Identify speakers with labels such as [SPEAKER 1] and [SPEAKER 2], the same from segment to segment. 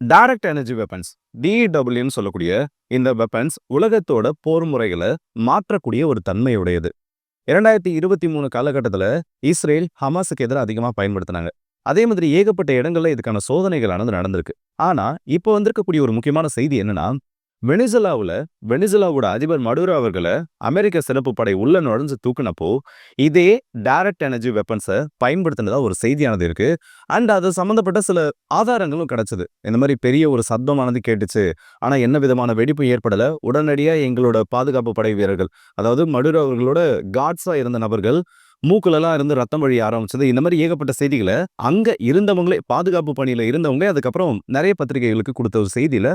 [SPEAKER 1] Direct energy weapons டிஇடபிள்யூன்னு சொல்லக்கூடிய இந்த weapons உலகத்தோட போர் முறைகளை மாற்றக்கூடிய ஒரு தன்மையுடையது. 2023 காலகட்டத்தில் இஸ்ரேல் ஹமாஸுக்கு எதிராக அதிகமாக பயன்படுத்தினாங்க. அதே மாதிரி ஏகப்பட்ட இடங்கள்ல இதுக்கான சோதனைகளானது நடந்திருக்கு. ஆனா இப்போ வந்திருக்கக்கூடிய ஒரு முக்கியமான செய்தி என்னன்னா, வெனிசுலாவோட அதிபர் மடுரோ அவர்களை அமெரிக்க சிறப்பு படை உள்ள நுழைஞ்சு தூக்குனப்போ இதே டைரக்ட் எனர்ஜி வெப்பன்ஸை பயன்படுத்தினதா ஒரு செய்தியானது இருக்கு. அண்ட் அது சம்பந்தப்பட்ட சில ஆதாரங்களும் கிடைச்சது. இந்த மாதிரி பெரிய ஒரு சத்தமானது கேட்டுச்சு, ஆனா என்ன விதமான வெடிப்பு ஏற்படல. உடனடியா எங்களோட பாதுகாப்பு படை வீரர்கள், அதாவது மடுரோ அவர்களோட காட்ஸா இருந்த நபர்கள் மூக்குலலாம் இருந்து ரத்தம் வழிய ஆரம்பிச்சது. இந்த மாதிரி ஏகப்பட்ட செய்திகளை அங்க இருந்தவங்களே, பாதுகாப்பு பணியில இருந்தவங்களே அதுக்கப்புறம் நிறைய பத்திரிகைகளுக்கு கொடுத்த ஒரு செய்தியில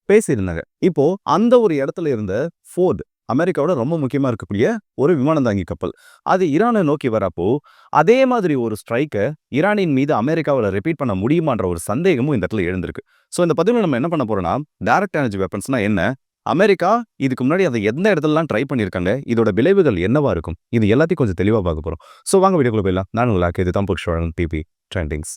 [SPEAKER 1] பேசியிருந்தாங்க. இப்போ அந்த ஒரு இடத்துல இருந்த ஃபோர்ட், அமெரிக்காவோட ரொம்ப முக்கியமா இருக்கக்கூடிய ஒரு விமானம் தாங்கி கப்பல், அது ஈரானை நோக்கி வரப்போ அதே மாதிரி ஒரு ஸ்ட்ரைக்கை ஈரானின் மீது அமெரிக்காவில் ரிப்பீட் பண்ண முடியுமான்ற ஒரு சந்தேகமும் இந்த இடத்துல எழுந்திருக்கு. ஸோ இந்த பதிவில் நம்ம என்ன பண்ண போறோம்னா, டைரக்ட் எனர்ஜி வெப்பன்ஸ்னா என்ன, அமெரிக்கா இதுக்கு முன்னாடி அதை எந்த இடத்துலலாம் ட்ரை பண்ணியிருக்காங்க, இதோட விளைவுகள் என்னவா இருக்கும், இது எல்லாத்தையும் கொஞ்சம் தெளிவாக பார்க்க போறோம். ஸோ வாங்க வீடியோக்குள்ள போயிடலாம். நான் உங்களுக்கு இது தான் புக்ஷோரன் டிபி ட்ரெண்டிங்ஸ்.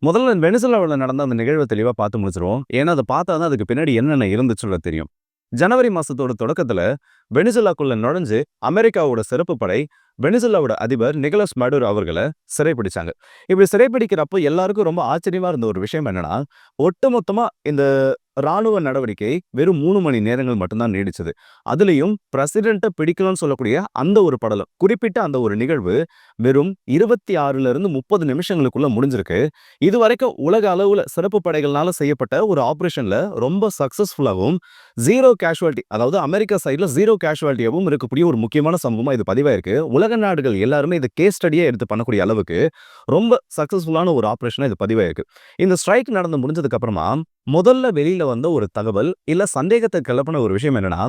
[SPEAKER 1] முதல்ல வெனிசுலாவில் நடந்த அந்த நிகழ்வை தெளிவாக பார்த்து முடிச்சிருவோம். ஏன்னா அதை பார்த்தா தான் அதுக்கு பின்னாடி என்னென்ன இருந்துச்சுன்னு தெரியும். ஜனவரி மாசத்தோட தொடக்கத்துல வெனிசுலாக்குள்ள நுழைஞ்சு அமெரிக்காவோட சிறப்பு படை வெனிசுலாவோட அதிபர் நிகோலஸ் மடுரோ அவர்களை சிறைப்பிடிச்சாங்க. இப்படி சிறைப்பிடிக்கிறப்போ எல்லாருக்கும் ரொம்ப ஆச்சரியமா இருந்த ஒரு விஷயம் என்னன்னா, ஒட்டுமொத்தமா இந்த ராணுவ நடவடிக்கை வெறும் 3 மணி நேரங்கள் மட்டும்தான் நீடிச்சது. அதுலயும் பிரசிடென்ட்டை பிடிக்கணும்னு சொல்லக்கூடிய அந்த ஒரு படலம், குறிப்பிட்ட அந்த ஒரு நிகழ்வு வெறும் 26ல இருந்து 30 நிமிஷங்களுக்குள்ள முடிஞ்சிருக்கு. இது வரைக்கும் உலக அளவுல சிறப்பு படைகள்னால செய்யப்பட்ட ஒரு ஆபரேஷன்ல ரொம்ப சக்சஸ்ஃபுல்லாகவும் ஜீரோ கேஷுவாலிட்டி, அதாவது அமெரிக்கா சைட்ல ஜீரோ கேஷுவாலிட்டியாகவும் இருக்கக்கூடிய ஒரு முக்கியமான சம்பவமா இது பதிவாயிருக்கு. உலக நாடுகள் எல்லாருமே இதை கேஸ் ஸ்டடியா எடுத்து பண்ணக்கூடிய அளவுக்கு ரொம்ப சக்சஸ்ஃபுல்லான ஒரு ஆபரேஷனா இது பதிவாயிருக்கு. இந்த ஸ்ட்ரைக் நடந்து முடிஞ்சதுக்கு அப்புறமா முதல்ல வெளியில வந்த ஒரு தகவல் இல்ல சந்தேகத்தை கிளப்பின ஒரு விஷயம் என்னன்னா,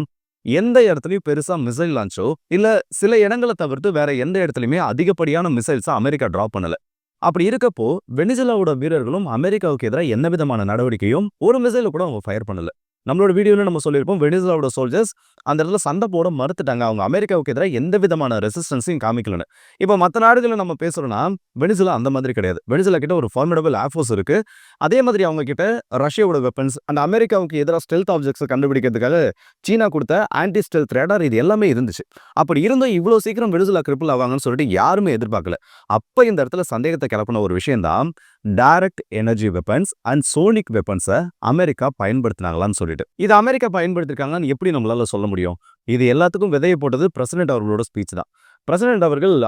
[SPEAKER 1] எந்த இடத்துலயும் பெருசா மிசைல் லான்ச்சோ இல்ல சில இடங்களை தவிர்த்து வேற எந்த இடத்துலயுமே அதிகப்படியான மிசைல்ஸா அமெரிக்கா டிராப் பண்ணல. அப்படி இருக்கப்போ வெனிசுலாவோட வீரர்களும் அமெரிக்காவுக்கு எதிராக என்ன விதமான நடவடிக்கையும் ஒரு மிசைல கூட அவங்க ஃபயர் பண்ணல. நம்மளோட வீடியோல நம்ம சொல்லியிருப்போம், வெனிசுலாவோட சோல்ஜர்ஸ் அந்த இடத்துல சண்டை போட மறுத்துட்டாங்க. அவங்க அமெரிக்காவுக்கு எதிராக எந்த விதமான ரெசிஸ்டன்ஸையும் காமிக்கலன்னு. இப்போ மற்ற நாடுகளை நம்ம பேசுறோம்னா, வெனிசுலா அந்த மாதிரி கிடையாது. வெனிசுலா கிட்ட ஒரு ஃபார்மிடபிள் ஏர்ஃபோர்ஸ் இருக்கு. அதே மாதிரி அவங்க கிட்ட ரஷ்யாவோட வெப்பன்ஸ் அண்ட் அமெரிக்காவுக்கு எதிராக ஸ்டெல்த் ஆப்ஜெக்ட்ஸை கண்டுபிடிக்கிறதுக்காக சீனா கொடுத்த ஆன்டி ஸ்டெல்த் ரேடார், இது எல்லாமே இருந்துச்சு. அப்படி இருந்தும் இவ்வளவு சீக்கிரம் வெனிசுலா கிரிப்பிள் ஆவாங்கன்னு சொல்லிட்டு யாருமே எதிர்பார்க்கல. அப்ப இந்த இடத்துல சந்தேகத்தை கிளப்பின ஒரு விஷயம் தான், direct energy weapons and sonic வெப்பன்ஸை அமெரிக்கா பயன்படுத்தினாங்களான்னு சொல்லிட்டு. இது அமெரிக்கா பயன்படுத்திருக்காங்கன்னு எப்படி நம்மளால சொல்ல முடியும்? இது எல்லாத்துக்கும் விதையை போட்டது பிரசிடென்ட் அவர்களோட ஸ்பீச் தான்.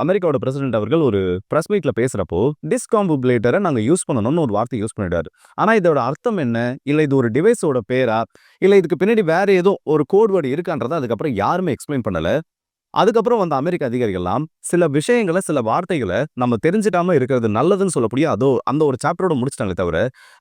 [SPEAKER 1] அமெரிக்காவோட பிரசிடென்ட் அவர்கள் ஒரு பிரஸ் மீட்ல பேசுறப்போ டிஸ்காம்புலேட்டரை நாங்க யூஸ் பண்ணணும்னு ஒரு வார்த்தை யூஸ் பண்ணிட்டாரு. ஆனா இதோட அர்த்தம் என்ன, இல்ல இது ஒரு டிவைஸோட பேரா, இல்ல இதுக்கு பின்னாடி வேற ஏதோ ஒரு கோட் வேர்டு இருக்கான்றதை அதுக்கப்புறம் யாருமே எக்ஸ்பிளைன் பண்ணல. அதுக்கப்புறம் வந்த அமெரிக்க அதிகாரிகள்லாம் சில விஷயங்களை, சில வார்த்தைகளை நம்ம தெரிஞ்சிட்டாம இருக்கிறது நல்லதுன்னு சொல்லக்கூடிய அந்த ஒரு சாப்டரோட முடிச்சிட்டாங்க தவிர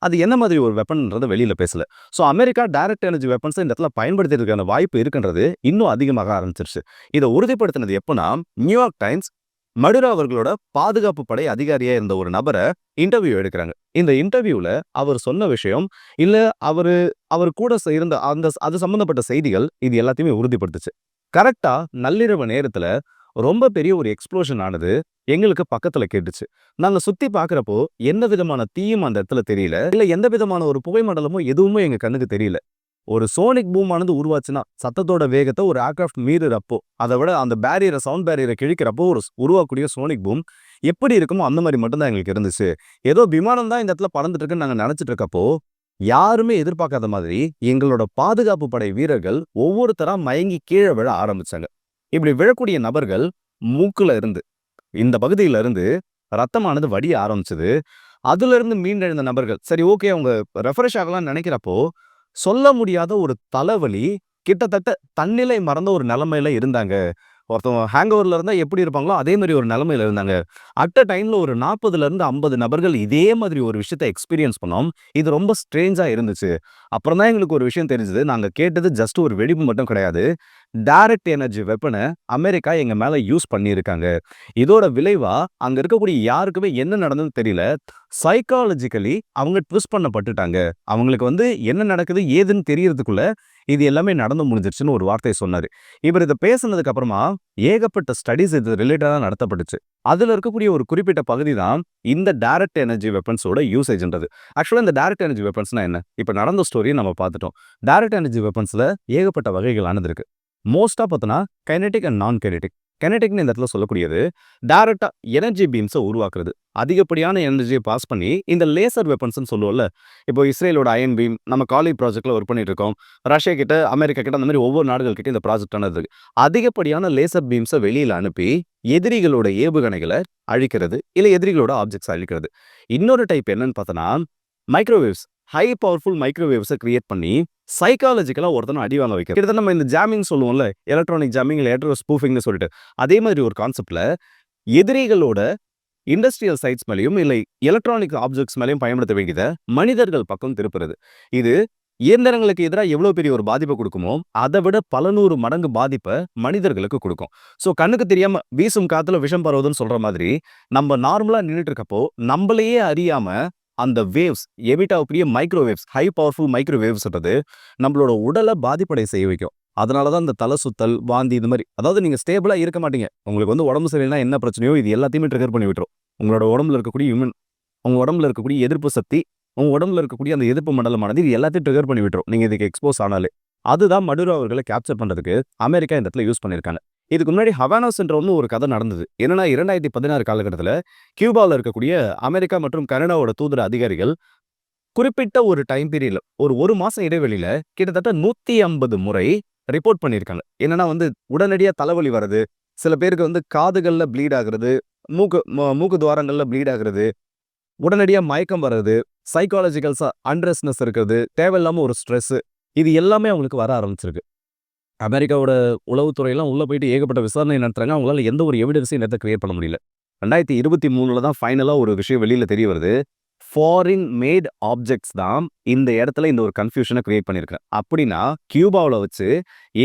[SPEAKER 1] அது என்ன மாதிரி ஒரு வெப்பன்ன்றதை வெளியில பேசல. So America direct energy weapons இந்த இடத்துல பயன்படுத்திருக்கான வாய்ப்பு இருக்குன்றது இன்னும் அதிகமாக ஆரம்பிச்சிருச்சு. இதை உறுதிப்படுத்தினது எப்போனா, நியூயார்க் டைம்ஸ் மடுரோ அவர்களோட பாதுகாப்பு படை அதிகாரியா இருந்த ஒரு நபரை இன்டர்வியூ எடுக்கிறாங்க. இந்த இன்டர்வியூல அவர் சொன்ன விஷயம் இல்ல அவர் கூட இருந்த அது சம்பந்தப்பட்ட செய்திகள் இது எல்லாத்தையுமே உறுதிப்படுத்துச்சு. கரெக்டா நள்ளிரவு நேரத்துல ரொம்ப பெரிய ஒரு எக்ஸ்ப்ளோஷன் ஆனது எங்களுக்கு பக்கத்துல கேட்டுச்சு. நாங்க சுத்தி பாக்குறப்போ எந்த விதமான தீயும் அந்த இடத்துல தெரியல, இல்ல எந்த விதமான ஒரு புகை மண்டலமும் எதுவுமே எங்க கண்ணுக்கு தெரியல. ஒரு சோனிக் பூம் ஆனது உருவாச்சுன்னா சத்தத்தோட வேகத்தை ஒரு ஏர்கிராஃப்ட் மீறுறப்போ, அதை விட அந்த சவுண்ட் பேரியரை கிழிக்கிறப்போ ஒரு உருவாக்கூடிய சோனிக் பூம் எப்படி இருக்குமோ அந்த மாதிரி மட்டும்தான் எங்களுக்கு இருந்துச்சு. ஏதோ விமானம் தான் இந்த இடத்துல பறந்துட்டு இருக்குன்னு நாங்க நினைச்சிட்டு இருக்கப்போ, யாருமே எதிர்பார்க்காத மாதிரி எங்களோட பாதுகாப்பு படை வீரர்கள் ஒவ்வொருத்தரா மயங்கி கீழே விழ ஆரம்பிச்சாங்க. இப்படி விழக்கூடிய நபர்கள் மூக்குல இருந்து, இந்த பகுதியில இருந்து ரத்தமானது வடிய ஆரம்பிச்சது. அதுல இருந்து மீண்டெழுந்த நபர்கள் சரி ஓகே அவங்க ரெஃப்ரெஷ் ஆகலாம்னு நினைக்கிறப்போ சொல்ல முடியாத ஒரு தலைவலி, கிட்டத்தட்ட தன்னிலை மறந்த ஒரு நிலைமையில இருந்தாங்க. ஒருத்தவங்க ஹேங் ஓவர்ல இருந்தா எப்படி இருப்பாங்களோ அதே மாதிரி ஒரு நிலைமையில இருந்தாங்க. அட் அ டைம்ல ஒரு 40ல இருந்து 50 நபர்கள் இதே மாதிரி ஒரு விஷயத்தை எக்ஸ்பீரியன்ஸ் பண்ணோம். இது ரொம்ப ஸ்ட்ரேஞ்சா இருந்துச்சு. அப்புறம் தான் எங்களுக்கு ஒரு விஷயம் தெரிஞ்சது. நாங்க கேட்டது ஜஸ்ட் ஒரு வெடிப்பு மட்டும் கிடையாது. டைரக்ட் எனர்ஜி வெப்பனை அமெரிக்கா எங்க மேல யூஸ் பண்ணியிருக்காங்க. இதோட விளைவா அங்க இருக்கக்கூடிய யாருக்குமே என்ன நடந்ததுன்னு தெரியல. சைக்காலஜிக்கலி அவங்க ட்விஸ்ட் பண்ணப்பட்டுட்டாங்க. அவங்களுக்கு என்ன நடக்குது ஏதுன்னு தெரியறதுக்குள்ள இது எல்லாமே நடந்து முடிஞ்சிருச்சுன்னு ஒரு வார்த்தை சொன்னாரு. இவர் இதை பேசுனதுக்கு அப்புறமா ஏகப்பட்ட ஸ்டடிஸ் இது ரிலேட்டடா நடத்தப்பட்டுச்சு. அதுல இருக்கக்கூடிய ஒரு குறிப்பிட்ட பகுதி தான் இந்த டைரக்ட் எனர்ஜி வெப்பன்ஸோட யூசேஜ்ன்றது. ஆக்சுவலா இந்த டைரக்ட் எனர்ஜி வெப்பன்ஸ்னா என்ன? இப்ப நடந்த ஸ்டோரியை நம்ம பார்த்துட்டோம். டைரக்ட் எனர்ஜி வெப்பன்ஸ்ல ஏகப்பட்ட வகைகளானது இருக்கு. மோஸ்டா பார்த்தோன்னா கைனெடிக் அண்ட் நான் கைனெடிக். கைனெடிக்னு இந்த இடத்துல சொல்லக்கூடியது டைரக்டா எனர்ஜி பீம்ஸை உருவாக்குறது. அதிகப்படியான எனர்ஜியை பாஸ் பண்ணி இந்த லேசர் வெப்பன்ஸ்னு சொல்லுவோம்ல. இப்போ இஸ்ரேலோட அயன் பீம், நம்ம காலி ப்ராஜெக்ட்ல ஒர்க் பண்ணிட்டு இருக்கோம். ரஷ்யா கிட்ட, அமெரிக்கா கிட்ட அந்த மாதிரி ஒவ்வொரு நாடுகள் கிட்ட இந்த ப்ராஜெக்ட் ஆனது இருக்கு. அதிகப்படியான லேசர் பீம்ஸை வெளியில அனுப்பி எதிரிகளோட ஏவுகணைகளை அழிக்கிறது, இல்ல எதிரிகளோட ஆப்ஜெக்ட்ஸ் அழிக்கிறது. இன்னொரு டைப் என்னன்னு பார்த்தோன்னா மைக்ரோவேவ்ஸ். ஹை பவர்ஃபுல் மைக்ரோவேவ்ஸை கிரியேட் பண்ணி சைக்காலஜிக்கலா ஒருத்தனை அடி வாங்க வைக்கிறது. கிட்டத்தட்ட நம்ம இந்த ஜாமிங் சொல்லுவோம்ல, எலக்ட்ரானிக் ஜாமிங் இல்ல எலக்ட்ரோ ஸ்பூஃபிங்னு சொல்லிட்டு, அதே மாதிரி ஒரு கான்செப்ட்ல எதிரிகளோட இண்டஸ்ட்ரியல் சைட்ஸ் மேலேயும் இல்லை எலக்ட்ரானிக் ஆப்ஜெக்ட்ஸ் மேலேயும் பயன்படுத்த வேண்டியதை மனிதர்கள் பக்கம் திருப்புறது. இது இயந்திரங்களுக்கு எதிராக எவ்வளவு பெரிய ஒரு பாதிப்பை கொடுக்குமோ அதை விட பல 100 மடங்கு பாதிப்பை மனிதர்களுக்கு கொடுக்கும். ஸோ கண்ணுக்கு தெரியாம வீசும் காத்துல விஷம் பரவுதுன்னு சொல்ற மாதிரி நம்ம நார்மலா நின்றுட்டு இருக்கப்போ நம்மளையே அறியாம அந்த வேவ்ஸ் எமிட் ஆகக்கூடிய மைக்ரோவேவ்ஸ், ஹை பவர்ஃபுல் மைக்ரோவேவ்ஸ்ன்றது நம்மளோட உடலை பாதிப்படை செய்ய வைக்கும். அதனால தான் இந்த தலை சுத்தல், வாந்தி இது மாதிரி, அதாவது நீங்க ஸ்டேபிளா இருக்க மாட்டீங்க. உங்களுக்கு உடம்பு சரியில்லைனா என்ன பிரச்சனையோ இது எல்லாத்தையுமே ட்ரிகர் பண்ணி விட்டுரும். உங்களோட உடம்புல இருக்கக்கூடிய உங்க உடம்புல இருக்கக்கூடிய எதிர்ப்பு சக்தி, உங்க உடம்புல இருக்கக்கூடிய அந்த எதிர்ப்பு மண்டலமானது இது எல்லாத்தையும் ட்ரிகர் பண்ணி விட்டுரும். நீங்க இதுக்கு எக்ஸ்போஸ் ஆனாலே. அதுதான் மடுரோ அவர்களை கேப்சர் பண்றதுக்கு அமெரிக்கா இந்த இடத்துல யூஸ் பண்ணியிருக்காங்க. இதுக்கு முன்னாடி ஹவானா சிண்ட்ரோம்னு ஒரு கதை நடந்தது. என்னன்னா 2016 காலகட்டத்தில் கியூபாவில் இருக்கக்கூடிய அமெரிக்கா மற்றும் கனடாவோட தூதர அதிகாரிகள் குறிப்பிட்ட ஒரு டைம் பீரியட்ல ஒரு மாசம் இடைவெளியில கிட்டத்தட்ட 150 முறை ரிப்போர்ட் பண்ணியிருக்காங்க. என்னன்னா உடனடியா தலைவலி வர்றது, சில பேருக்கு காதுகள்ல ப்ளீட் ஆகுறது, மூக்கு துவாரங்கள்ல ப்ளீட் ஆகுறது, உடனடியா மயக்கம் வர்றது, சைக்காலஜிக்கல்ஸா அன்ரெஸ்ட்னஸ் இருக்கிறது, தேவையில்லாம ஒரு ஸ்ட்ரெஸ், இது எல்லாமே அவங்களுக்கு வர ஆரம்பிச்சிருக்கு. அமெரிக்காவோட உளவுத்துறையெல்லாம் உள்ள போயிட்டு ஏகப்பட்ட விசாரணை நடத்துறாங்க. அவங்களால எந்த ஒரு எவிடன்ஸையும் நேரத்தை கிரியேட் பண்ண முடியல. 2023 தான் ஃபைனலா ஒரு விஷயம் வெளியில தெரிய வருது. ஃபாரின் மேட் ஆப்ஜெக்ட்ஸ் தான் இந்த இடத்துல இந்த ஒரு கன்ஃபியூஷனை கிரியேட் பண்ணியிருக்கேன். அப்படின்னா கியூபாவில் வச்சு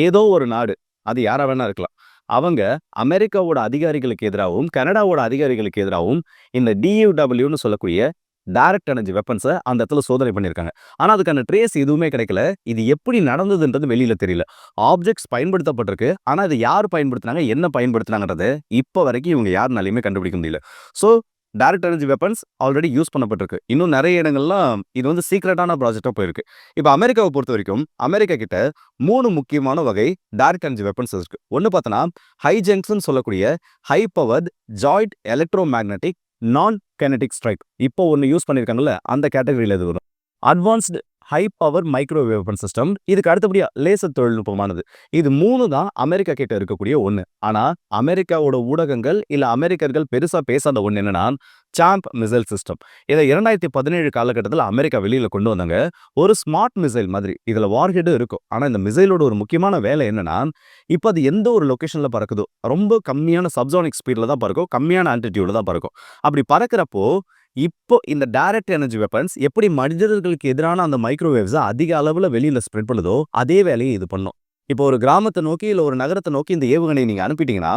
[SPEAKER 1] ஏதோ ஒரு நாடு, அது யாரா வேணா இருக்கலாம், அவங்க அமெரிக்காவோட அதிகாரிகளுக்கு எதிராகவும் கனடாவோட அதிகாரிகளுக்கு எதிராகவும் இந்த DUWன்னு சொல்லக்கூடிய டைரக்ட் எனர்ஜி வெப்பன்ஸை அந்த இடத்துல சோதனை பண்ணியிருக்காங்க. ஆனால் அதுக்கான ட்ரேஸ் எதுவுமே கிடைக்கல. இது எப்படி நடந்ததுன்றது வெளியில தெரியல. ஆப்ஜெக்ட்ஸ் பயன்படுத்தப்பட்டிருக்கு, ஆனால் இது யார் பயன்படுத்தினாங்க, என்ன பயன்படுத்தினாங்கன்றது இப்போ வரைக்கும் இவங்க யாருனாலையுமே கண்டுபிடிக்க முடியல. So direct energy weapons already use பண்ணப்பட்டிருக்கு. இன்னும் நிறைய இடங்கள்லாம் இது சீக்ரெட்டான ப்ராஜெக்டாக போயிருக்கு. இப்போ அமெரிக்காவை பொறுத்த வரைக்கும் அமெரிக்கா கிட்ட 3 முக்கியமான வகை டைரக்ட் எனர்ஜி வெப்பன்ஸ் இருக்கு. ஒன்று பார்த்தோன்னா ஹைஜெங்க்ஸ்ன்னு சொல்லக்கூடிய high powered joint electro magnetic நான் கைனடிக் ஸ்ட்ரைக். இப்போ ஒன்று யூஸ் பண்ணியிருக்காங்கல்ல, அந்த கேட்டகரியில் இது வரும். Advanced high power microwave weapon system, இதுக்கு அடுத்தபடியா லேசர் தொழில்நுட்பமானது. இது 3 தான் அமெரிக்கா கிட்ட இருக்கக்கூடிய ஒன்று. ஆனா அமெரிக்காவோட ஊடகங்கள் இல்ல அமெரிக்கர்கள் பெருசா பேசாத ஒன்று என்னன்னா சாம்ப் மிசைல் சிஸ்டம். இதை 2017 காலகட்டத்தில் அமெரிக்கா வெளியில கொண்டு வந்தாங்க. ஒரு ஸ்மார்ட் மிசைல் மாதிரி, இதுல வார்ஹெடும் இருக்கும். ஆனா இந்த மிசைலோட ஒரு முக்கியமான வேலை என்னன்னா, இப்போ அது எந்த ஒரு லொகேஷன்ல பறக்குதோ ரொம்ப கம்மியான சப்சானிக் ஸ்பீட்ல தான் பறக்கும், கம்மியான ஆல்டிடியூட்ல தான் பறக்கும். அப்படி பறக்கிறப்போ இப்போ இந்த டைரக்ட் எனர்ஜி வெப்பன்ஸ் எப்படி மனிதர்களுக்கு எதிரான அந்த மைக்ரோவேவ்ஸை அதிக அளவுல வெளியில ஸ்ப்ரெட் பண்ணுதோ அதே வேலையை இது பண்ணும். இப்போ ஒரு கிராமத்தை நோக்கி இல்ல ஒரு நகரத்தை நோக்கி இந்த ஏவுகணை நீங்க அனுப்பிட்டீங்கன்னா,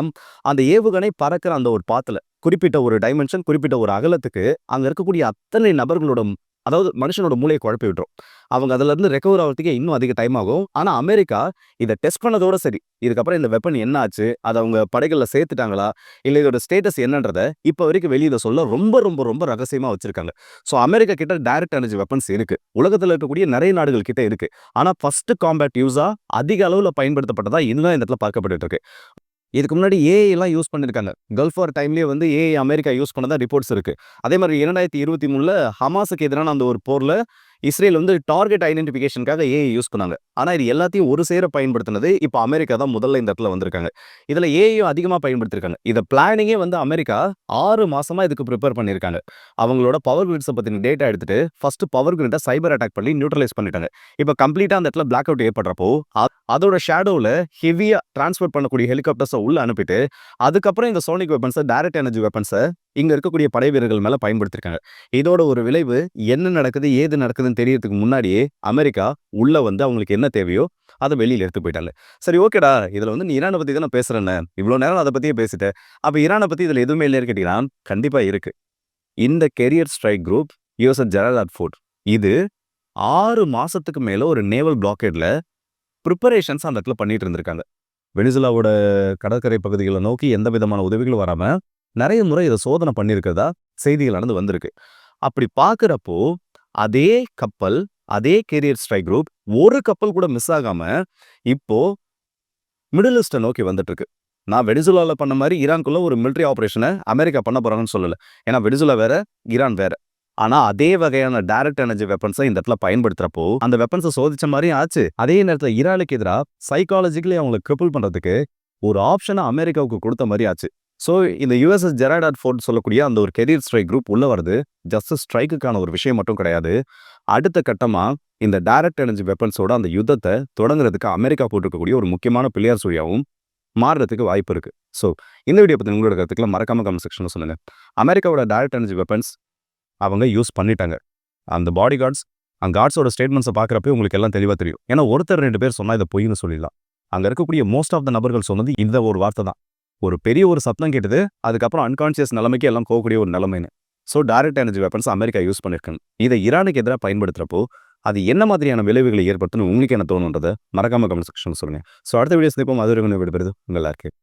[SPEAKER 1] அந்த ஏவுகணை பறக்கிற அந்த ஒரு பாத்துல குறிப்பிட்ட ஒரு டைமென்ஷன், குறிப்பிட்ட ஒரு அகலத்துக்கு அங்க இருக்கக்கூடிய அத்தனை நபர்களோட, அதாவது மனுஷனோட மூளையை குழப்பி விட்டுரும். அவங்க அதுல இருந்து ரெக்கவர் ஆகிறதுக்கே இன்னும் அதிக டைம் ஆகும். ஆனா அமெரிக்கா இதை டெஸ்ட் பண்ணதோட சரி. இதுக்கப்புறம் இந்த வெப்பன் என்ன ஆச்சு, அதை அவங்க படைகள்ல சேர்த்துட்டாங்களா, இல்ல இதோட ஸ்டேட்டஸ் என்னன்றத இப்ப வரைக்கும் வெளியில சொல்ல ரொம்ப ரொம்ப ரொம்ப ரகசியமா வச்சிருக்காங்க. ஸோ அமெரிக்கா கிட்ட டைரக்ட் எனர்ஜி வெப்பன்ஸ் இருக்கு. உலகத்துல இருக்கக்கூடிய நிறைய நாடுகள் கிட்ட இருக்கு. ஆனா ஃபர்ஸ்ட் காம்பேட் யூஸா அதிக அளவுல பயன்படுத்தப்பட்டதா இன்னும் இந்த இடத்துல பார்க்கப்பட்டு இருக்கு. இதுக்கு முன்னாடி ஏஐ எல்லாம் யூஸ் பண்ணிருக்காங்க. கல்ஃப் வார் டைம்லயே ஏஐ அமெரிக்கா யூஸ் பண்ணதா ரிப்போர்ட்ஸ் இருக்கு. அதே மாதிரி 2023ல ஹமாஸுக்கு எதிரான அந்த ஒரு போர்ல இஸ்ரேல் டார்கெட் ஐடென்டிஃபிகேஷனுக்காக ஏஐ யூஸ் பண்ணாங்க. ஆனா இது எல்லாத்தையும் ஒரு சேர பயன்படுத்தினது இப்போ அமெரிக்கா தான் முதல்ல இந்த இடத்துல வந்திருக்காங்க. இதுல ஏஐயும் அதிகமா பயன்படுத்திருக்காங்க. இதை பிளானிங்கே அமெரிக்கா 6 மாசமா இதுக்கு ப்ரிப்பேர் பண்ணிருக்காங்க. அவங்களோட பவர் கிரிட்ஸை பத்தின டேட்டா எடுத்துட்டு ஃபர்ஸ்ட் பவர் கிரிட்டை சைபர் அட்டாக் பண்ணி நியூட்ரலைஸ் பண்ணிட்டாங்க. இப்போ கம்ப்ளீட்டா அந்த இடத்துல பிளாக் அவுட் ஏற்படுறப்போ அதோட ஷேடோல ஹெவியா டிரான்ஸ்போர்ட் பண்ணக்கூடிய ஹெலிகாப்டர்ஸை உள்ள அனுப்பிட்டு அதுக்கப்புறம் இந்த சோனிக் வெப்பன்ஸை, டைரக்ட் எனர்ஜி வெப்பன்ஸை இங்க இருக்கக்கூடிய படை வீரர்கள் மேல பயன்படுத்திருக்காங்க. இதோட ஒரு விளைவு என்ன நடக்குது, ஏது நடக்குதுன்னு தெரியறதுக்கு முன்னாடியே அமெரிக்கா உள்ள அவங்களுக்கு என்ன தேவையோ அதை வெளியில எடுத்து போயிட்டாங்க. சரி, ஓகேடா, இதுல நீ ஈரானை பத்தி தானே பேசுறேன்னு இவ்வளவு நேரம் அதை பத்தியே பேசிட்டேன். அப்ப ஈரானை பத்தி இதுல எதுவுமே இல்லைன்னு கேட்டீங்கன்னா கண்டிப்பா இருக்கு. இந்த carrier strike group US Gerald Ford, இது 6 மாசத்துக்கு மேல ஒரு நேவல் பிளாக்கேட்ல ப்ரிப்பரேஷன்ஸ் அந்த இடத்துல பண்ணிட்டு இருந்திருக்காங்க. வெனிசுலாவோட கடற்கரை பகுதிகளை நோக்கி எந்த விதமான உதவிகளும் வராம நிறைய முறை இதை சோதனை பண்ணியிருக்கிறதா செய்திகள் நடந்து வந்திருக்கு. அப்படி பார்க்குறப்போ அதே கப்பல், அதே கேரியர் ஸ்ட்ரைக் குரூப் ஒரு கப்பல் கூட மிஸ் ஆகாம இப்போ மிடில் ஈஸ்ட்டை நோக்கி வந்துட்டு இருக்கு. நான் வெனிசுலால பண்ண மாதிரி ஈரானுக்குள்ள ஒரு மிலிட்டரி ஆபரேஷனை அமெரிக்கா பண்ண போறாங்கன்னு சொல்லல. ஏன்னா வெனிசுலா வேற, ஈரான் வேற. ஆனா அதே வகையான டைரக்ட் எனர்ஜி வெப்பன்ஸை இந்த இடத்துல பயன்படுத்துறப்போ அந்த வெப்பன்ஸை சோதிச்ச மாதிரியும் ஆச்சு. அதே நேரத்துல ஈரானுக்கு எதிராக சைக்காலஜிக்கலி அவங்களை கிரிப்பிள் பண்றதுக்கு ஒரு ஆப்ஷனை அமெரிக்காவுக்கு கொடுத்த மாதிரி ஆச்சு. ஸோ இந்த யுஎஸ்எஸ் ஜெராய்ட் ஃபோர்ட் சொல்லக்கூடிய அந்த ஒரு கெரியர் ஸ்ட்ரைக் குரூப் உள்ள வருது ஜஸ்ட் ஸ்ட்ரைக்குக்கான ஒரு விஷயம் மட்டும் கிடையாது. அடுத்த கட்டமா இந்த டைரக்ட் எனர்ஜி வெப்பன்ஸோட அந்த யுத்தத்தை தொடங்குறதுக்கு அமெரிக்கா போட்டிருக்கக்கூடிய ஒரு முக்கியமான பிள்ளையார் சுழியாவும் மாறுறதுக்கு வாய்ப்பு இருக்கு. ஸோ இந்த வீடியோ பத்தி உங்களோட கருத்துக்களை மறக்காம கமெண்ட் செக்ஷன்ல சொல்லுங்க. அமெரிக்காவோட டைரக்ட் எனர்ஜி வெப்பன்ஸ் அவங்க யூஸ் பண்ணிட்டாங்க. அந்த பாடி கார்ட்ஸ் அந்த கார்ட்ஸோட ஸ்டேட்மெண்ட்ஸை பார்க்குறப்ப உங்களுக்கு எல்லாம் தெளிவாக தெரியும். ஏன்னா ஒருத்தர் 2 பேர் சொன்னால் இதை பொய்ன்னு சொல்லிடலாம். அங்கே இருக்கக்கூடிய மோஸ்ட் ஆஃப் த நபர்கள் சொன்னது இந்த ஒரு வார்த்தை தான். ஒரு பெரிய ஒரு சத்தம் கேட்டது, அதுக்கப்புறம் அன்கான்சியஸ் நிலைமைக்கு எல்லாம் போகக்கூடிய ஒரு நிலைமைன்னு. So direct energy weapons America use பண்ணியிருக்காங்க. இதை ஈரானுக்கு எதிராக பயன்படுத்துறப்போ அது என்ன மாதிரியான விளைவுகளை ஏற்படுத்தணும் உங்களுக்கு என்ன தோணுன்றதை மறக்காம கமெண்ட் செக்ஷன் சொல்லுங்க. ஸோ அடுத்த வீடியோ சந்திப்போம். அது வரைக்கும் விடுபடுது உங்கள் எல்லாருக்கும்.